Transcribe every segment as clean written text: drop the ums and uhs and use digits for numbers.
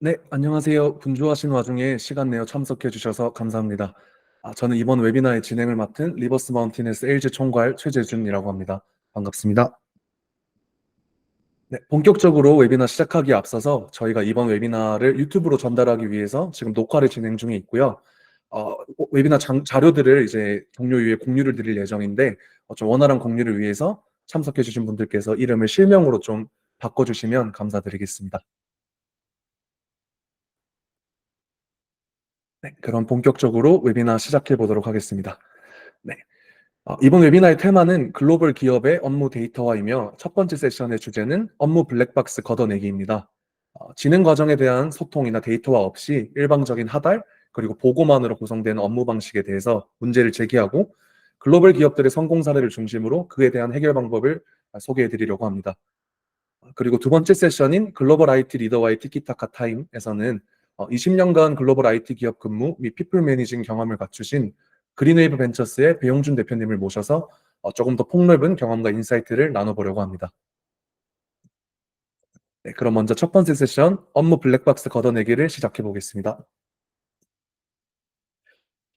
네, 안녕하세요. 분주하신 와중에 시간 내어 참석해 주셔서 감사합니다. 저는 이번 웨비나의 진행을 맡은 리버스 마운틴의 세일즈 총괄 최재준이라고 합니다. 반갑습니다. 네, 본격적으로 웨비나 시작하기에 앞서서 저희가 이번 웨비나를 유튜브로 전달하기 위해서 지금 녹화를 진행 중에 있고요. 웨비나 자료들을 이제 동료 위에 공유를 드릴 예정인데, 좀 원활한 공유를 위해서 참석해 주신 분들께서 이름을 실명으로 좀 바꿔주시면 감사드리겠습니다. 네, 그럼 본격적으로 웨비나 시작해 보도록 하겠습니다. 네. 이번 웨비나의 테마는 글로벌 기업의 업무 데이터화이며 첫 번째 세션의 주제는 업무 블랙박스 걷어내기입니다. 진행 과정에 대한 소통이나 데이터화 없이 일방적인 하달, 그리고 보고만으로 구성된 업무 방식에 대해서 문제를 제기하고 글로벌 기업들의 성공 사례를 중심으로 그에 대한 해결 방법을 소개해 드리려고 합니다. 그리고 두 번째 세션인 글로벌 IT 리더와의 티키타카 타임에서는 20년간 글로벌 IT 기업 근무 및 피플 매니징 경험을 갖추신 그린웨이브 벤처스의 배용준 대표님을 모셔서 조금 더 폭넓은 경험과 인사이트를 나눠보려고 합니다. 네, 그럼 먼저 첫 번째 세션 업무 블랙박스 걷어내기를 시작해 보겠습니다.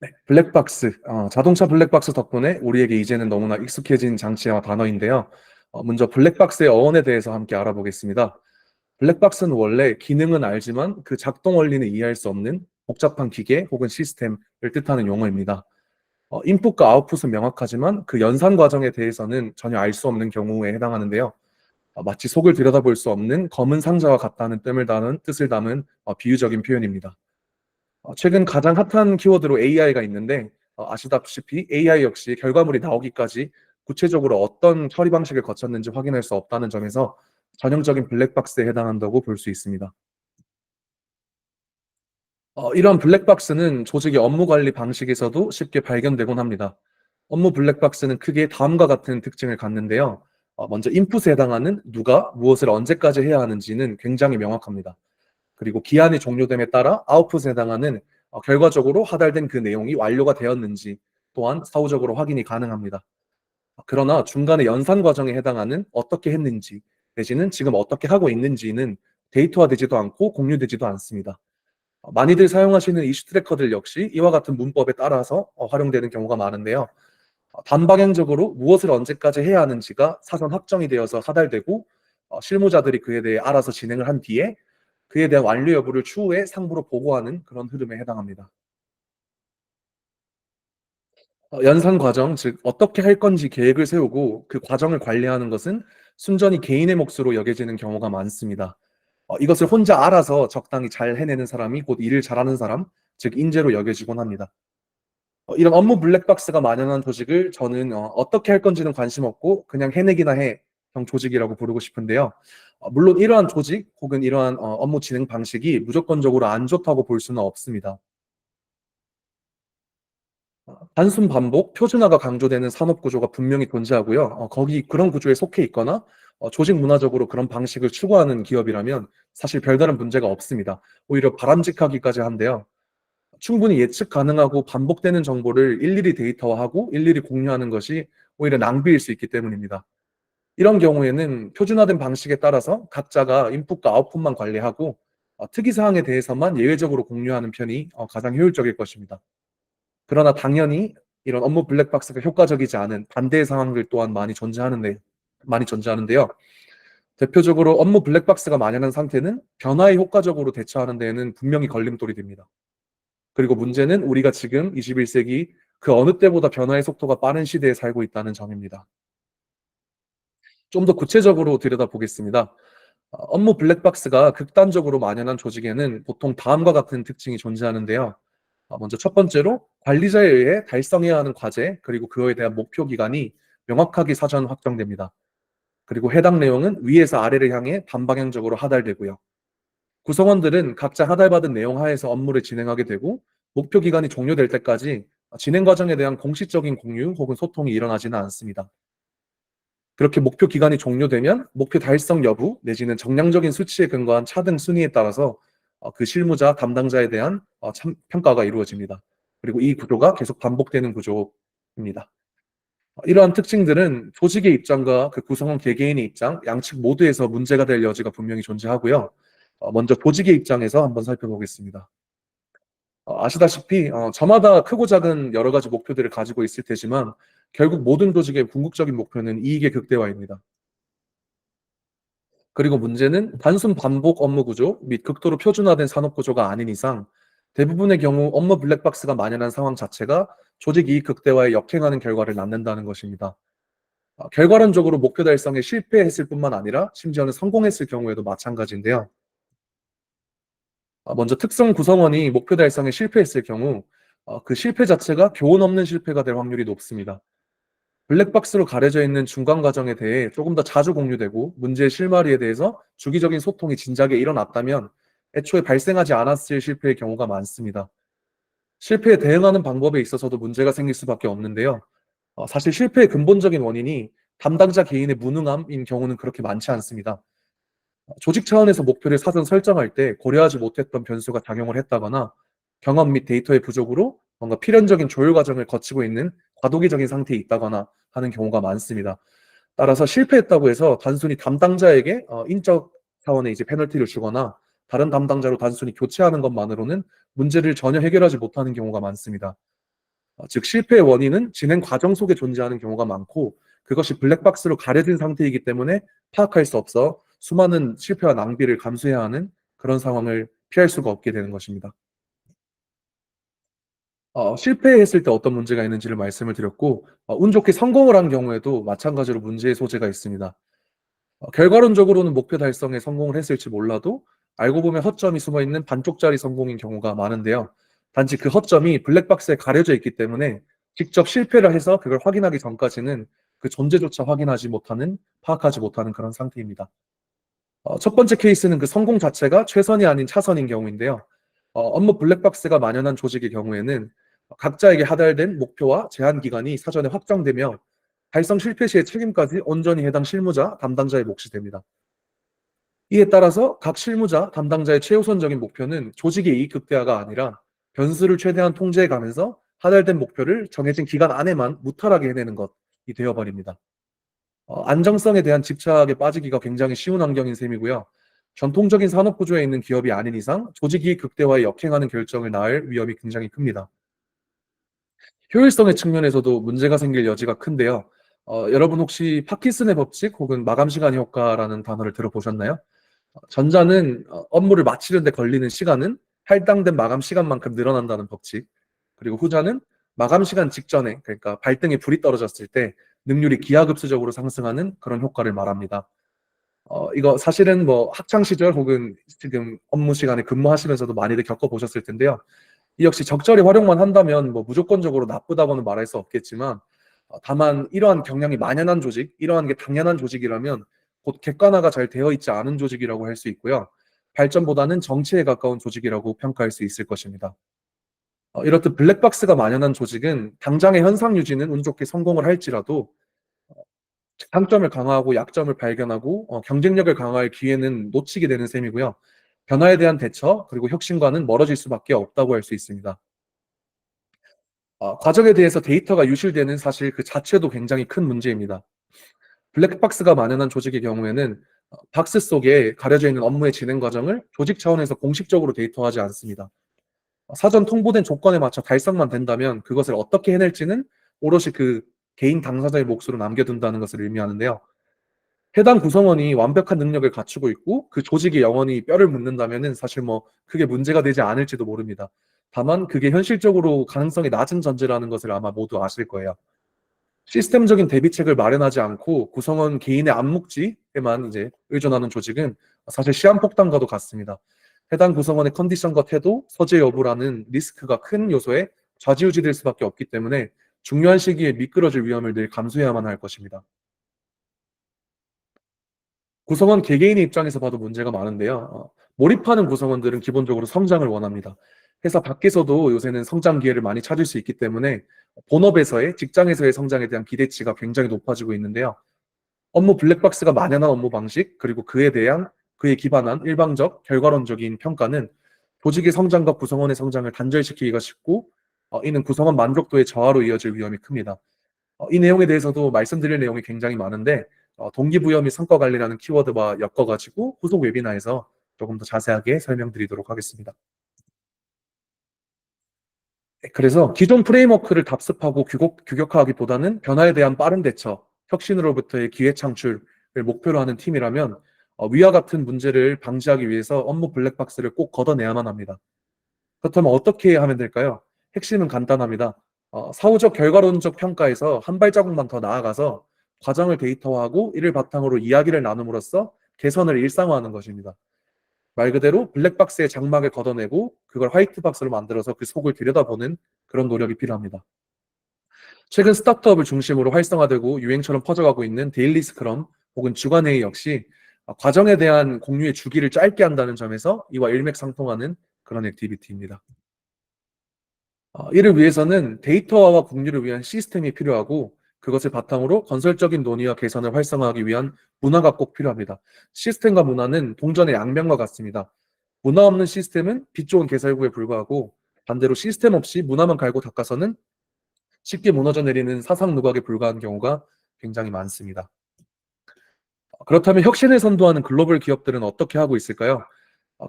네, 블랙박스, 자동차 블랙박스 덕분에 우리에게 이제는 너무나 익숙해진 장치와 단어인데요. 먼저 블랙박스의 어원에 대해서 함께 알아보겠습니다. 블랙박스는 원래 기능은 알지만 그 작동 원리는 이해할 수 없는 복잡한 기계 혹은 시스템을 뜻하는 용어입니다. 인풋과 아웃풋은 명확하지만 그 연산 과정에 대해서는 전혀 알 수 없는 경우에 해당하는데요. 마치 속을 들여다볼 수 없는 검은 상자와 같다는 뜻을 담은 비유적인 표현입니다. 최근 가장 핫한 키워드로 AI가 있는데 아시다시피 AI 역시 결과물이 나오기까지 구체적으로 어떤 처리 방식을 거쳤는지 확인할 수 없다는 점에서 전형적인 블랙박스에 해당한다고 볼 수 있습니다. 이런 블랙박스는 조직의 업무 관리 방식에서도 쉽게 발견되곤 합니다. 업무 블랙박스는 크게 다음과 같은 특징을 갖는데요. 먼저 인풋에 해당하는 누가 무엇을 언제까지 해야 하는지는 굉장히 명확합니다. 그리고 기한이 종료됨에 따라 아웃풋에 해당하는 결과적으로 하달된 그 내용이 완료가 되었는지 또한 사후적으로 확인이 가능합니다. 그러나 중간에 연산 과정에 해당하는 어떻게 했는지 내지는 지금 어떻게 하고 있는지는 데이터화되지도 않고 공유되지도 않습니다. 많이들 사용하시는 이슈 트래커들 역시 이와 같은 문법에 따라서 활용되는 경우가 많은데요. 단방향적으로 무엇을 언제까지 해야 하는지가 사전 확정이 되어서 하달되고 실무자들이 그에 대해 알아서 진행을 한 뒤에 그에 대한 완료 여부를 추후에 상부로 보고하는 그런 흐름에 해당합니다. 연산 과정, 즉 어떻게 할 건지 계획을 세우고 그 과정을 관리하는 것은 순전히 개인의 몫으로 여겨지는 경우가 많습니다. 이것을 혼자 알아서 적당히 잘 해내는 사람이 곧 일을 잘하는 사람, 즉 인재로 여겨지곤 합니다. 이런 업무 블랙박스가 만연한 조직을 저는 어떻게 할 건지는 관심 없고 그냥 해내기나 해 형 조직이라고 부르고 싶은데요. 물론 이러한 조직 혹은 이러한 업무 진행 방식이 무조건적으로 안 좋다고 볼 수는 없습니다. 단순 반복, 표준화가 강조되는 산업 구조가 분명히 존재하고요. 거기 그런 구조에 속해 있거나 조직 문화적으로 그런 방식을 추구하는 기업이라면 사실 별다른 문제가 없습니다. 오히려 바람직하기까지 한데요. 충분히 예측 가능하고 반복되는 정보를 일일이 데이터화하고 일일이 공유하는 것이 오히려 낭비일 수 있기 때문입니다. 이런 경우에는 표준화된 방식에 따라서 각자가 인풋과 아웃풋만 관리하고 특이사항에 대해서만 예외적으로 공유하는 편이 가장 효율적일 것입니다. 그러나 당연히 이런 업무 블랙박스가 효과적이지 않은 반대의 상황들 또한 많이 존재하는데요. 대표적으로 업무 블랙박스가 만연한 상태는 변화에 효과적으로 대처하는 데에는 분명히 걸림돌이 됩니다. 그리고 문제는 우리가 지금 21세기 그 어느 때보다 변화의 속도가 빠른 시대에 살고 있다는 점입니다. 좀 더 구체적으로 들여다보겠습니다. 업무 블랙박스가 극단적으로 만연한 조직에는 보통 다음과 같은 특징이 존재하는데요. 먼저 첫 번째로 관리자에 의해 달성해야 하는 과제 그리고 그거에 대한 목표 기간이 명확하게 사전 확정됩니다. 그리고 해당 내용은 위에서 아래를 향해 반방향적으로 하달되고요. 구성원들은 각자 하달받은 내용 하에서 업무를 진행하게 되고 목표 기간이 종료될 때까지 진행 과정에 대한 공식적인 공유 혹은 소통이 일어나지는 않습니다. 그렇게 목표 기간이 종료되면 목표 달성 여부 내지는 정량적인 수치에 근거한 차등 순위에 따라서 그 실무자 담당자에 대한 평가가 이루어집니다. 그리고 이 구조가 계속 반복되는 구조입니다. 이러한 특징들은 조직의 입장과 그 구성원 개개인의 입장, 양측 모두에서 문제가 될 여지가 분명히 존재하고요. 먼저 조직의 입장에서 한번 살펴보겠습니다. 아시다시피 저마다 크고 작은 여러 가지 목표들을 가지고 있을 테지만 결국 모든 조직의 궁극적인 목표는 이익의 극대화입니다. 그리고 문제는 단순 반복 업무 구조 및 극도로 표준화된 산업 구조가 아닌 이상 대부분의 경우 업무 블랙박스가 만연한 상황 자체가 조직 이익 극대화에 역행하는 결과를 낳는다는 것입니다. 결과론적으로 목표 달성에 실패했을 뿐만 아니라 심지어는 성공했을 경우에도 마찬가지인데요. 먼저 특성 구성원이 목표 달성에 실패했을 경우 그 실패 자체가 교훈 없는 실패가 될 확률이 높습니다. 블랙박스로 가려져 있는 중간 과정에 대해 조금 더 자주 공유되고 문제의 실마리에 대해서 주기적인 소통이 진작에 일어났다면 애초에 발생하지 않았을 실패의 경우가 많습니다. 실패에 대응하는 방법에 있어서도 문제가 생길 수밖에 없는데요. 사실 실패의 근본적인 원인이 담당자 개인의 무능함인 경우는 그렇게 많지 않습니다. 조직 차원에서 목표를 사전 설정할 때 고려하지 못했던 변수가 작용을 했다거나 경험 및 데이터의 부족으로 뭔가 필연적인 조율 과정을 거치고 있는 과도기적인 상태에 있다거나 하는 경우가 많습니다. 따라서 실패했다고 해서 단순히 담당자에게 인적 차원의 이제 페널티를 주거나 다른 담당자로 단순히 교체하는 것만으로는 문제를 전혀 해결하지 못하는 경우가 많습니다. 즉 실패의 원인은 진행 과정 속에 존재하는 경우가 많고 그것이 블랙박스로 가려진 상태이기 때문에 파악할 수 없어 수많은 실패와 낭비를 감수해야 하는 그런 상황을 피할 수가 없게 되는 것입니다. 실패했을 때 어떤 문제가 있는지를 말씀을 드렸고 운 좋게 성공을 한 경우에도 마찬가지로 문제의 소재가 있습니다. 결과론적으로는 목표 달성에 성공을 했을지 몰라도 알고 보면 허점이 숨어 있는 반쪽짜리 성공인 경우가 많은데요. 단지 그 허점이 블랙박스에 가려져 있기 때문에 직접 실패를 해서 그걸 확인하기 전까지는 그 존재조차 확인하지 못하는, 파악하지 못하는 그런 상태입니다. 첫 번째 케이스는 그 성공 자체가 최선이 아닌 차선인 경우인데요. 업무 블랙박스가 만연한 조직의 경우에는 각자에게 하달된 목표와 제한 기간이 사전에 확정되며 달성 실패 시의 책임까지 온전히 해당 실무자, 담당자의 몫이 됩니다. 이에 따라서 각 실무자, 담당자의 최우선적인 목표는 조직의 이익 극대화가 아니라 변수를 최대한 통제해 가면서 하달된 목표를 정해진 기간 안에만 무탈하게 해내는 것이 되어버립니다. 안정성에 대한 집착에 빠지기가 굉장히 쉬운 환경인 셈이고요. 전통적인 산업 구조에 있는 기업이 아닌 이상 조직 이익 극대화에 역행하는 결정을 낳을 위험이 굉장히 큽니다. 효율성의 측면에서도 문제가 생길 여지가 큰데요. 여러분 혹시 파킨슨의 법칙 혹은 마감 시간 효과라는 단어를 들어보셨나요? 전자는 업무를 마치는 데 걸리는 시간은 할당된 마감 시간만큼 늘어난다는 법칙. 그리고 후자는 마감 시간 직전에 그러니까 발등에 불이 떨어졌을 때 능률이 기하급수적으로 상승하는 그런 효과를 말합니다. 이거 사실은 뭐 학창 시절 혹은 지금 업무 시간에 근무하시면서도 많이들 겪어보셨을 텐데요. 이 역시 적절히 활용만 한다면 뭐 무조건적으로 나쁘다고는 말할 수 없겠지만 다만 이러한 경향이 만연한 조직, 이러한 게 당연한 조직이라면 곧 객관화가 잘 되어 있지 않은 조직이라고 할 수 있고요. 발전보다는 정체에 가까운 조직이라고 평가할 수 있을 것입니다. 이렇듯 블랙박스가 만연한 조직은 당장의 현상 유지는 운 좋게 성공을 할지라도 장점을 강화하고 약점을 발견하고 경쟁력을 강화할 기회는 놓치게 되는 셈이고요. 변화에 대한 대처 그리고 혁신과는 멀어질 수밖에 없다고 할 수 있습니다. 과정에 대해서 데이터가 유실되는 사실 그 자체도 굉장히 큰 문제입니다. 블랙박스가 만연한 조직의 경우에는 박스 속에 가려져 있는 업무의 진행 과정을 조직 차원에서 공식적으로 데이터화하지 않습니다. 사전 통보된 조건에 맞춰 달성만 된다면 그것을 어떻게 해낼지는 오롯이 그 개인 당사자의 몫으로 남겨둔다는 것을 의미하는데요. 해당 구성원이 완벽한 능력을 갖추고 있고 그 조직에 영원히 뼈를 묻는다면은 사실 뭐 크게 문제가 되지 않을지도 모릅니다. 다만 그게 현실적으로 가능성이 낮은 전제라는 것을 아마 모두 아실 거예요. 시스템적인 대비책을 마련하지 않고 구성원 개인의 암묵지에만 이제 의존하는 조직은 사실 시한폭탄과도 같습니다. 해당 구성원의 컨디션과 태도, 서재 여부라는 리스크가 큰 요소에 좌지우지될 수밖에 없기 때문에 중요한 시기에 미끄러질 위험을 늘 감수해야만 할 것입니다. 구성원 개개인의 입장에서 봐도 문제가 많은데요. 몰입하는 구성원들은 기본적으로 성장을 원합니다. 회사 밖에서도 요새는 성장 기회를 많이 찾을 수 있기 때문에 본업에서의 직장에서의 성장에 대한 기대치가 굉장히 높아지고 있는데요. 업무 블랙박스가 만연한 업무 방식 그리고 그에 대한 그에 기반한 일방적 결과론적인 평가는 조직의 성장과 구성원의 성장을 단절시키기가 쉽고 이는 구성원 만족도의 저하로 이어질 위험이 큽니다. 이 내용에 대해서도 말씀드릴 내용이 굉장히 많은데 동기부여 및 성과 관리라는 키워드와 엮어가지고 후속 웨비나에서 조금 더 자세하게 설명드리도록 하겠습니다. 네, 그래서 기존 프레임워크를 답습하고 규격화하기보다는 변화에 대한 빠른 대처, 혁신으로부터의 기회 창출을 목표로 하는 팀이라면 위와 같은 문제를 방지하기 위해서 업무 블랙박스를 꼭 걷어내야만 합니다. 그렇다면 어떻게 하면 될까요? 핵심은 간단합니다. 사후적 결과론적 평가에서 한 발자국만 더 나아가서 과정을 데이터화하고 이를 바탕으로 이야기를 나눔으로써 개선을 일상화하는 것입니다. 말 그대로 블랙박스의 장막을 걷어내고 그걸 화이트박스로 만들어서 그 속을 들여다보는 그런 노력이 필요합니다. 최근 스타트업을 중심으로 활성화되고 유행처럼 퍼져가고 있는 데일리 스크럼 혹은 주간회의 역시 과정에 대한 공유의 주기를 짧게 한다는 점에서 이와 일맥상통하는 그런 액티비티입니다. 이를 위해서는 데이터화와 공유를 위한 시스템이 필요하고 그것을 바탕으로 건설적인 논의와 개선을 활성화하기 위한 문화가 꼭 필요합니다. 시스템과 문화는 동전의 양면과 같습니다. 문화 없는 시스템은 빛 좋은 개설구에 불과하고 반대로 시스템 없이 문화만 갈고 닦아서는 쉽게 무너져 내리는 사상 누각에 불과한 경우가 굉장히 많습니다. 그렇다면 혁신을 선도하는 글로벌 기업들은 어떻게 하고 있을까요?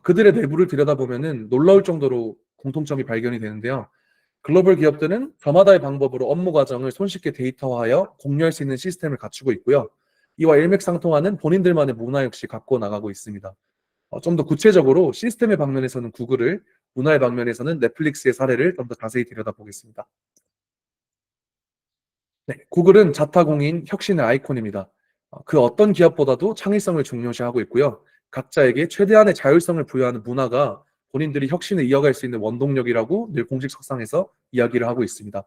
그들의 내부를 들여다보면 놀라울 정도로 공통점이 발견이 되는데요. 글로벌 기업들은 저마다의 방법으로 업무 과정을 손쉽게 데이터화하여 공유할 수 있는 시스템을 갖추고 있고요. 이와 일맥상통하는 본인들만의 문화 역시 갖고 나가고 있습니다. 좀 더 구체적으로 시스템의 방면에서는 구글을, 문화의 방면에서는 넷플릭스의 사례를 좀 더 자세히 들여다보겠습니다. 네, 구글은 자타공인 혁신의 아이콘입니다. 그 어떤 기업보다도 창의성을 중요시하고 있고요. 각자에게 최대한의 자율성을 부여하는 문화가 본인들이 혁신을 이어갈 수 있는 원동력이라고 늘 공식 석상에서 이야기를 하고 있습니다.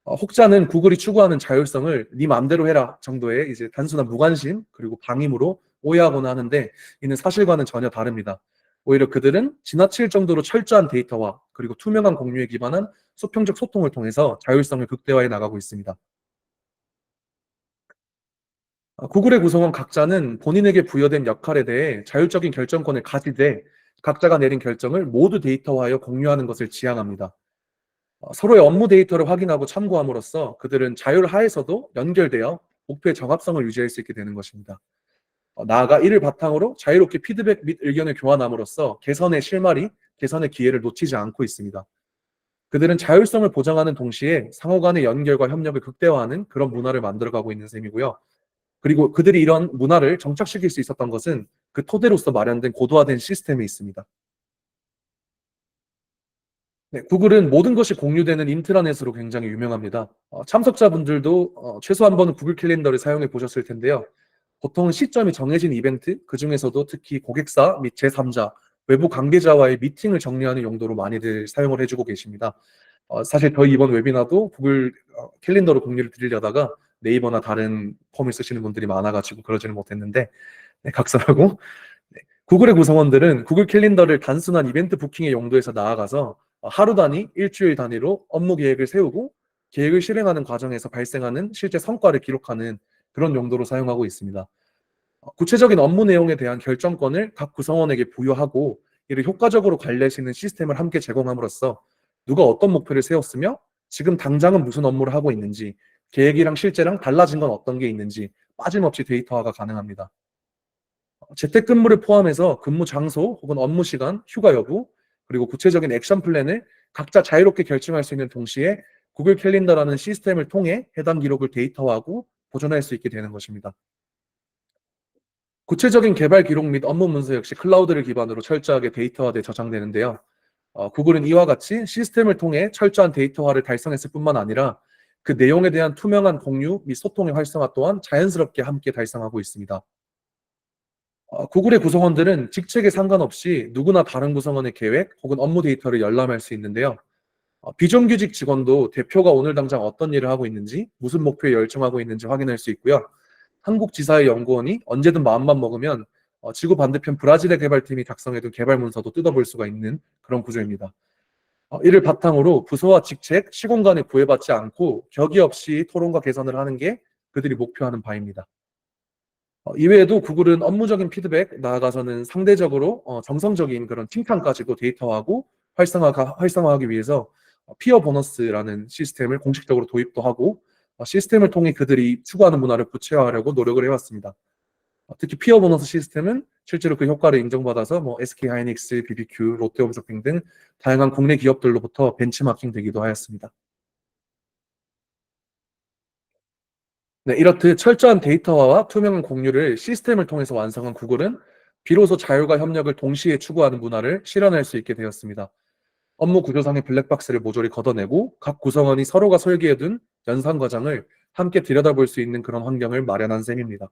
혹자는 구글이 추구하는 자율성을 네 맘대로 해라 정도의 이제 단순한 무관심 그리고 방임으로 오해하거나 하는데 이는 사실과는 전혀 다릅니다. 오히려 그들은 지나칠 정도로 철저한 데이터화 그리고 투명한 공유에 기반한 수평적 소통을 통해서 자율성을 극대화해 나가고 있습니다. 구글의 구성원 각자는 본인에게 부여된 역할에 대해 자율적인 결정권을 가지되 각자가 내린 결정을 모두 데이터화하여 공유하는 것을 지향합니다. 서로의 업무 데이터를 확인하고 참고함으로써 그들은 자율 하에서도 연결되어 목표의 정합성을 유지할 수 있게 되는 것입니다. 나아가 이를 바탕으로 자유롭게 피드백 및 의견을 교환함으로써 개선의 실마리, 개선의 기회를 놓치지 않고 있습니다. 그들은 자율성을 보장하는 동시에 상호 간의 연결과 협력을 극대화하는 그런 문화를 만들어가고 있는 셈이고요. 그리고 그들이 이런 문화를 정착시킬 수 있었던 것은 그 토대로서 마련된 고도화된 시스템이 있습니다. 네, 구글은 모든 것이 공유되는 인트라넷으로 굉장히 유명합니다. 참석자분들도 최소 한 번은 구글 캘린더를 사용해 보셨을 텐데요. 보통 시점이 정해진 이벤트, 그 중에서도 특히 고객사 및 제3자, 외부 관계자와의 미팅을 정리하는 용도로 많이들 사용을 해주고 계십니다. 사실 저희 이번 웨비나도 구글 캘린더로 공유를 드리려다가 네이버나 다른 폼을 쓰시는 분들이 많아가지고 그러지는 못했는데 네, 각설하고 네. 구글의 구성원들은 구글 캘린더를 단순한 이벤트 부킹의 용도에서 나아가서 하루 단위, 일주일 단위로 업무 계획을 세우고 계획을 실행하는 과정에서 발생하는 실제 성과를 기록하는 그런 용도로 사용하고 있습니다. 구체적인 업무 내용에 대한 결정권을 각 구성원에게 부여하고 이를 효과적으로 관리할 수 있는 시스템을 함께 제공함으로써 누가 어떤 목표를 세웠으며 지금 당장은 무슨 업무를 하고 있는지 계획이랑 실제랑 달라진 건 어떤 게 있는지 빠짐없이 데이터화가 가능합니다. 재택근무를 포함해서 근무 장소 혹은 업무 시간, 휴가 여부, 그리고 구체적인 액션 플랜을 각자 자유롭게 결정할 수 있는 동시에 구글 캘린더라는 시스템을 통해 해당 기록을 데이터화하고 보존할 수 있게 되는 것입니다. 구체적인 개발 기록 및 업무 문서 역시 클라우드를 기반으로 철저하게 데이터화돼 저장되는데요. 구글은 이와 같이 시스템을 통해 철저한 데이터화를 달성했을 뿐만 아니라 그 내용에 대한 투명한 공유 및 소통의 활성화 또한 자연스럽게 함께 달성하고 있습니다. 구글의 구성원들은 직책에 상관없이 누구나 다른 구성원의 계획 혹은 업무 데이터를 열람할 수 있는데요. 비정규직 직원도 대표가 오늘 당장 어떤 일을 하고 있는지, 무슨 목표에 열중하고 있는지 확인할 수 있고요. 한국 지사의 연구원이 언제든 마음만 먹으면 지구 반대편 브라질의 개발팀이 작성해둔 개발 문서도 뜯어볼 수가 있는 그런 구조입니다. 이를 바탕으로 부서와 직책, 시공간에 구애받지 않고 격의 없이 토론과 개선을 하는 게 그들이 목표하는 바입니다. 이외에도 구글은 업무적인 피드백, 나아가서는 상대적으로 정성적인 그런 칭찬까지도 데이터화하고 활성화하기 위해서 피어 보너스라는 시스템을 공식적으로 도입도 하고 시스템을 통해 그들이 추구하는 문화를 구체화하려고 노력을 해왔습니다. 특히 피어 보너스 시스템은 실제로 그 효과를 인정받아서 뭐 SK 하이닉스, BBQ, 롯데홈쇼핑 등 다양한 국내 기업들로부터 벤치마킹 되기도 하였습니다. 네, 이렇듯 철저한 데이터화와 투명한 공유를 시스템을 통해서 완성한 구글은 비로소 자율과 협력을 동시에 추구하는 문화를 실현할 수 있게 되었습니다. 업무 구조상의 블랙박스를 모조리 걷어내고 각 구성원이 서로가 설계해둔 연산 과정을 함께 들여다볼 수 있는 그런 환경을 마련한 셈입니다.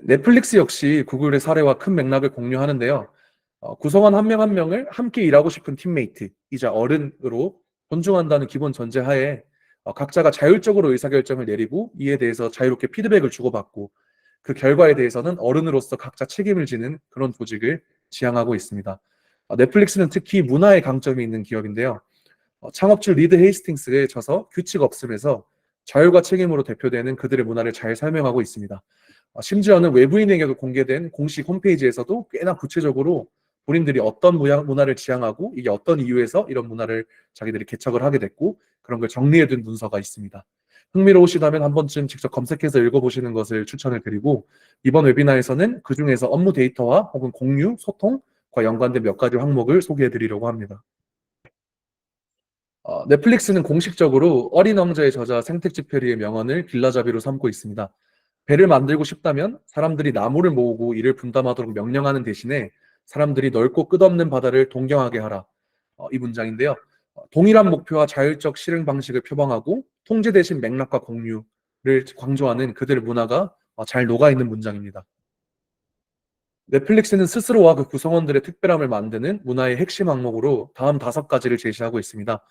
넷플릭스 역시 구글의 사례와 큰 맥락을 공유하는데요. 구성원 한 명 한 명을 함께 일하고 싶은 팀메이트이자 어른으로 존중한다는 기본 전제하에 각자가 자율적으로 의사결정을 내리고 이에 대해서 자유롭게 피드백을 주고받고 그 결과에 대해서는 어른으로서 각자 책임을 지는 그런 조직을 지향하고 있습니다. 넷플릭스는 특히 문화의 강점이 있는 기업인데요. 창업주 리드 헤이스팅스에 져서 규칙 없음에서 자율과 책임으로 대표되는 그들의 문화를 잘 설명하고 있습니다. 심지어는 외부인에게도 공개된 공식 홈페이지에서도 꽤나 구체적으로 본인들이 어떤 문화를 지향하고 이게 어떤 이유에서 이런 문화를 자기들이 개척을 하게 됐고 그런 걸 정리해둔 문서가 있습니다. 흥미로우시다면 한 번쯤 직접 검색해서 읽어보시는 것을 추천을 드리고 이번 웨비나에서는 그 중에서 업무 데이터화 혹은 공유, 소통과 연관된 몇 가지 항목을 소개해 드리려고 합니다. 넷플릭스는 공식적으로 어린 왕자의 저자 생텍쥐페리의 명언을 길라잡이로 삼고 있습니다. 배를 만들고 싶다면 사람들이 나무를 모으고 이를 분담하도록 명령하는 대신에 사람들이 넓고 끝없는 바다를 동경하게 하라. 이 문장인데요. 동일한 목표와 자율적 실행 방식을 표방하고 통제 대신 맥락과 공유를 강조하는 그들의 문화가 잘 녹아있는 문장입니다. 넷플릭스는 스스로와 그 구성원들의 특별함을 만드는 문화의 핵심 항목으로 다음 5가지를 제시하고 있습니다.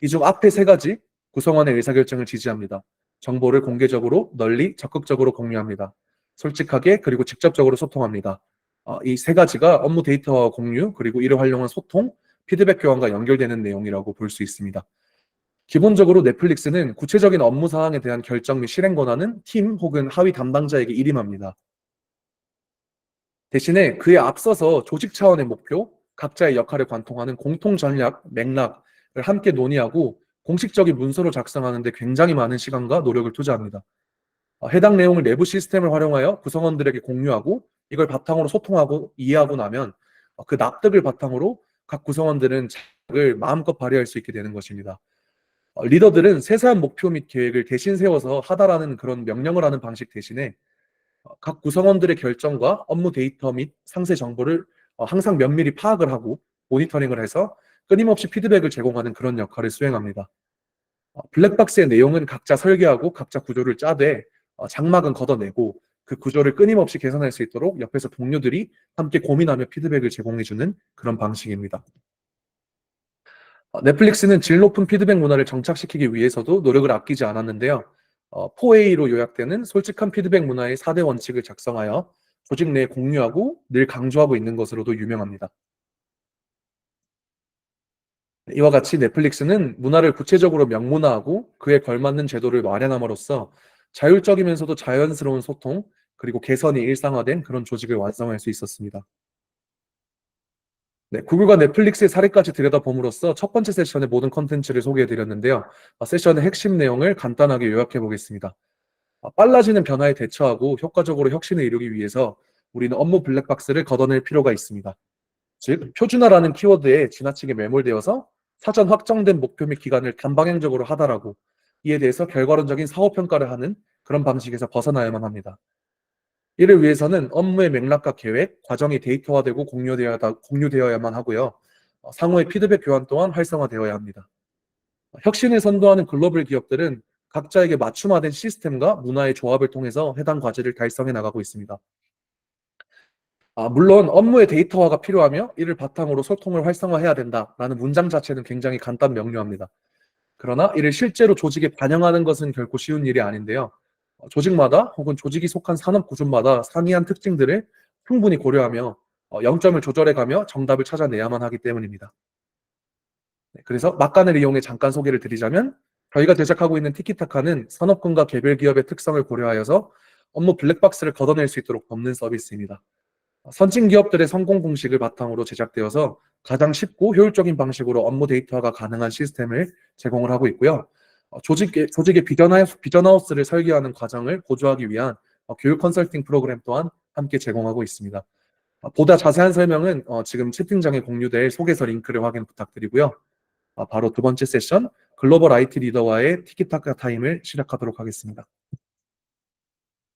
이 중 앞에 3가지 구성원의 의사결정을 지지합니다. 정보를 공개적으로 널리 적극적으로 공유합니다. 솔직하게 그리고 직접적으로 소통합니다. 이 3가지가 업무 데이터와 공유 그리고 이를 활용한 소통, 피드백 교환과 연결되는 내용이라고 볼 수 있습니다. 기본적으로 넷플릭스는 구체적인 업무 사항에 대한 결정 및 실행 권한은 팀 혹은 하위 담당자에게 일임합니다. 대신에 그에 앞서서 조직 차원의 목표, 각자의 역할을 관통하는 공통 전략, 맥락을 함께 논의하고 공식적인 문서로 작성하는 데 굉장히 많은 시간과 노력을 투자합니다. 해당 내용을 내부 시스템을 활용하여 구성원들에게 공유하고 이걸 바탕으로 소통하고 이해하고 나면 그 납득을 바탕으로 각 구성원들은 자격을 마음껏 발휘할 수 있게 되는 것입니다. 리더들은 세세한 목표 및 계획을 대신 세워서 하다라는 그런 명령을 하는 방식 대신에 각 구성원들의 결정과 업무 데이터 및 상세 정보를 항상 면밀히 파악을 하고 모니터링을 해서 끊임없이 피드백을 제공하는 그런 역할을 수행합니다. 블랙박스의 내용은 각자 설계하고 각자 구조를 짜되 장막은 걷어내고 그 구조를 끊임없이 개선할 수 있도록 옆에서 동료들이 함께 고민하며 피드백을 제공해주는 그런 방식입니다. 넷플릭스는 질 높은 피드백 문화를 정착시키기 위해서도 노력을 아끼지 않았는데요. 4A로 요약되는 솔직한 피드백 문화의 4대 원칙을 작성하여 조직 내에 공유하고 늘 강조하고 있는 것으로도 유명합니다. 이와 같이 넷플릭스는 문화를 구체적으로 명문화하고 그에 걸맞는 제도를 마련함으로써 자율적이면서도 자연스러운 소통, 그리고 개선이 일상화된 그런 조직을 완성할 수 있었습니다. 네, 구글과 넷플릭스의 사례까지 들여다봄으로써 첫 번째 세션의 모든 컨텐츠를 소개해드렸는데요. 세션의 핵심 내용을 간단하게 요약해 보겠습니다. 빨라지는 변화에 대처하고 효과적으로 혁신을 이루기 위해서 우리는 업무 블랙박스를 걷어낼 필요가 있습니다. 즉, 표준화라는 키워드에 지나치게 매몰되어서 사전 확정된 목표 및 기간을 단방향적으로 하다라고 이에 대해서 결과론적인 사후평가를 하는 그런 방식에서 벗어나야만 합니다. 이를 위해서는 업무의 맥락과 계획, 과정이 데이터화되고 공유되어야만 하고요. 상호의 피드백 교환 또한 활성화되어야 합니다. 혁신을 선도하는 글로벌 기업들은 각자에게 맞춤화된 시스템과 문화의 조합을 통해서 해당 과제를 달성해 나가고 있습니다. 물론 업무의 데이터화가 필요하며 이를 바탕으로 소통을 활성화해야 된다라는 문장 자체는 굉장히 간단 명료합니다. 그러나 이를 실제로 조직에 반영하는 것은 결코 쉬운 일이 아닌데요. 조직마다 혹은 조직이 속한 산업 구조마다 상이한 특징들을 충분히 고려하며 0점을 조절해가며 정답을 찾아내야만 하기 때문입니다. 네, 그래서 막간을 이용해 잠깐 소개를 드리자면 저희가 제작하고 있는 티키타카는 산업군과 개별 기업의 특성을 고려하여서 업무 블랙박스를 걷어낼 수 있도록 돕는 서비스입니다. 선진 기업들의 성공 공식을 바탕으로 제작되어서 가장 쉽고 효율적인 방식으로 업무 데이터화가 가능한 시스템을 제공을 하고 있고요. 조직의 비전하우스를 설계하는 과정을 보조하기 위한 교육 컨설팅 프로그램 또한 함께 제공하고 있습니다. 보다 자세한 설명은 지금 채팅창에 공유될 소개서 링크를 확인 부탁드리고요. 바로 두 번째 세션 글로벌 IT 리더와의 티키타카 타임을 시작하도록 하겠습니다.